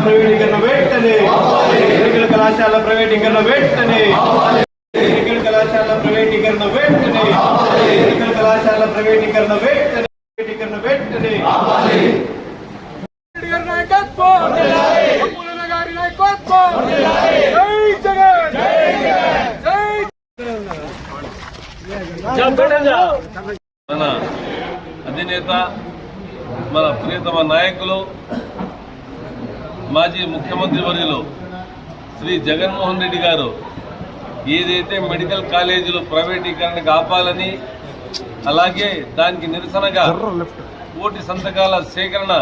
ప్రైవేటీకరణ వెంటనే, మెడికల్ కళాశాల ప్రైవేటీకరణ వెంటనే, మెడికల్ కళాశాల ప్రైవేటీకరణ వెంటనే, మెడికల్ కళాశాల ప్రైవేటీకరణ వెంటనే, ప్రైవేటీకరణ వెంటనే. మన అధినేత, మన ప్రియతమ నాయకులు, మాజీ ముఖ్యమంత్రి వర్యులు శ్రీ జగన్మోహన్ రెడ్డి గారు ఏదైతే మెడికల్ కాలేజీలు ప్రైవేటీకరణకు ఆపాలని, అలాగే దానికి నిరసనగా కోటి సంతకాల సేకరణ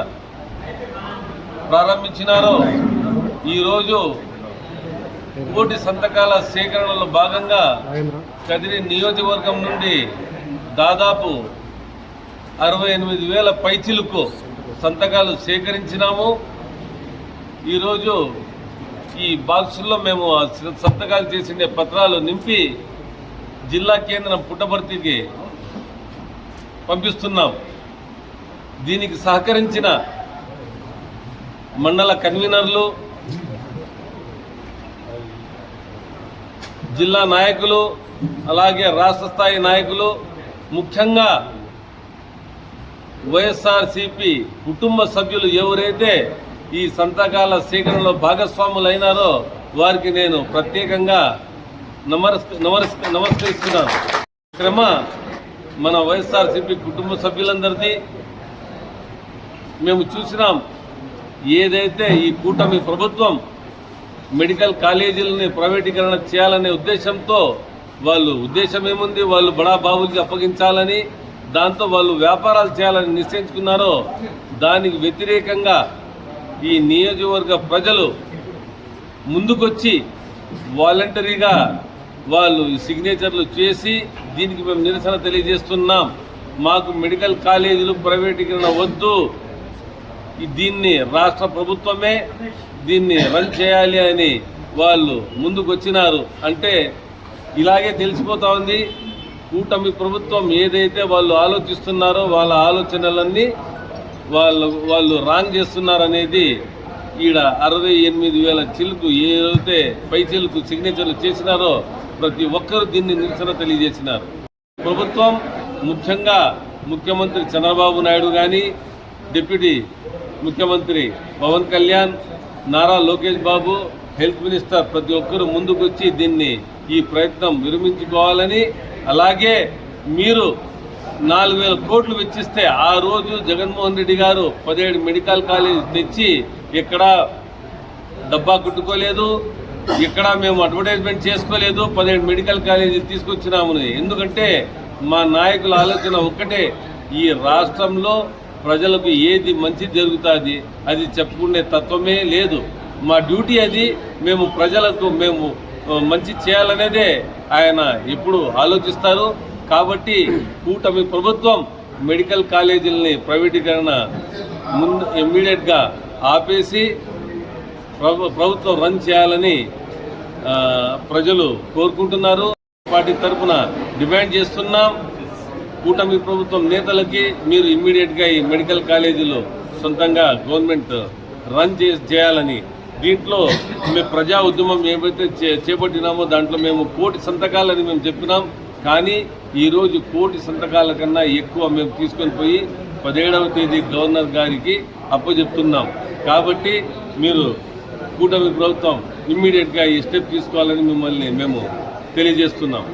ప్రారంభించినారో, ఈరోజు కోటి సంతకాల సేకరణలో భాగంగా కదిరి నియోజకవర్గం నుండి దాదాపు 68,000 పైచిలుకు సంతకాలు సేకరించినాము. ఈరోజు ఈ బాక్సుల్లో మేము సంతకాలు చేసిన పత్రాలు నింపి జిల్లా కేంద్రం పుట్టపర్తికి పంపిస్తున్నాం. దీనికి సహకరించిన మండల కన్వీనర్లు, జిల్లా నాయకులు, అలాగే రాష్ట్ర స్థాయి నాయకులు, ముఖ్యంగా వైఎస్ఆర్సీపీ కుటుంబ సభ్యులు ఎవరైతే ఈ సంతకాల సేకరణలో భాగస్వాములైనారో వారికి నేను ప్రత్యేకంగా నమస్కరిస్తున్నాను. క్రమ మన వైఎస్ఆర్సీపీ కుటుంబ సభ్యులందరిది మేము చూసినాం. ఏదైతే ఈ కూటమి ప్రభుత్వం మెడికల్ కాలేజీలని ప్రైవేటీకరణ చేయాలనే ఉద్దేశంతో, వాళ్ళు ఉద్దేశం ఏముంది, వాళ్ళు బడా బాబులకి అప్పగించాలని, దాంతో వాళ్ళు వ్యాపారాలు చేయాలని నిశ్చయించుకున్నారో దానికి వ్యతిరేకంగా ఈ నియోజకవర్గ ప్రజలు ముందుకొచ్చి వాలంటరీగా వాళ్ళు సిగ్నేచర్లు చేసి దీనికి మేము నిరసన తెలియజేస్తున్నాం. మాకు మెడికల్ కాలేజీలు ప్రైవేటీకరణ వద్దు, దీన్ని రాష్ట్ర ప్రభుత్వమే దీన్ని రన్ చేయాలి అని వాళ్ళు ముందుకొచ్చినారు. అంటే ఇలాగే తెలిసిపోతా ఉంది, కూటమి ప్రభుత్వం ఏదైతే వాళ్ళు ఆలోచిస్తున్నారో వాళ్ళ ఆలోచనలన్నీ వాళ్ళు రాంగ్ చేస్తున్నారనేది ఈడ 68,000 చిలుకు ఏదైతే పై చిలుకు సిగ్నేచర్లు చేసినారో ప్రతి ఒక్కరూ దీన్ని నిరసన తెలియజేసినారు. ప్రభుత్వం ముఖ్యంగా ముఖ్యమంత్రి చంద్రబాబు నాయుడు కానీ, డిప్యూటీ ముఖ్యమంత్రి పవన్ కళ్యాణ్, నారా లోకేష్ బాబు, హెల్త్ మినిస్టర్ ప్రతి ఒక్కరూ ముందుకొచ్చి దీన్ని ఈ ప్రయత్నం విరమించుకోవాలని, అలాగే మీరు 4,000 కోట్లు వెచ్చిస్తే ఆ రోజు జగన్మోహన్ రెడ్డి గారు 17 మెడికల్ కాలేజ్ తెచ్చి ఇక్కడ డబ్బా కుట్టుకోలేదు, ఇక్కడ మేము అడ్వర్టైజ్మెంట్ చేసుకోలేదు, 17 మెడికల్ కాలేజీలు తీసుకొచ్చినామని. ఎందుకంటే మా నాయకుల ఆలోచన ఒక్కటే, ఈ రాష్ట్రంలో ప్రజలకు ఏది మంచి జరుగుతుంది అది చెప్పుకునే తత్వమే లేదు. మా డ్యూటీ అది, మేము ప్రజలకు మేము మంచి చేయాలనేదే ఆయన ఎప్పుడు ఆలోచిస్తారు. కాబట్టి కూటమి ప్రభుత్వం మెడికల్ కాలేజీలని ప్రైవేటీకరణ ముందు ఇమ్మీడియట్గా ఆపేసి ప్రభుత్వం రన్ చేయాలని ప్రజలు కోరుకుంటున్నారు. పార్టీ తరఫున డిమాండ్ చేస్తున్నాం. కూటమి ప్రభుత్వం నేతలకి మీరు ఇమ్మీడియట్గా ఈ మెడికల్ కాలేజీలు సొంతంగా గవర్నమెంట్ రన్ చేయాలని, దీంట్లో మేము ప్రజా ఉద్యమం ఏవైతే చేపట్టినామో దాంట్లో మేము 1 కోటి సంతకాలని మేము చెప్పినాం. కానీ ఈరోజు 1 కోటి సంతకాల కన్నా ఎక్కువ మేము తీసుకొని పోయి 17వ తేదీ గవర్నర్ గారికి అప్పచెప్తున్నాం. కాబట్టి మీరు కూటమి ప్రభుత్వం ఇమ్మీడియట్గా ఈ స్టెప్ తీసుకోవాలని మిమ్మల్ని మేము తెలియజేస్తున్నాం.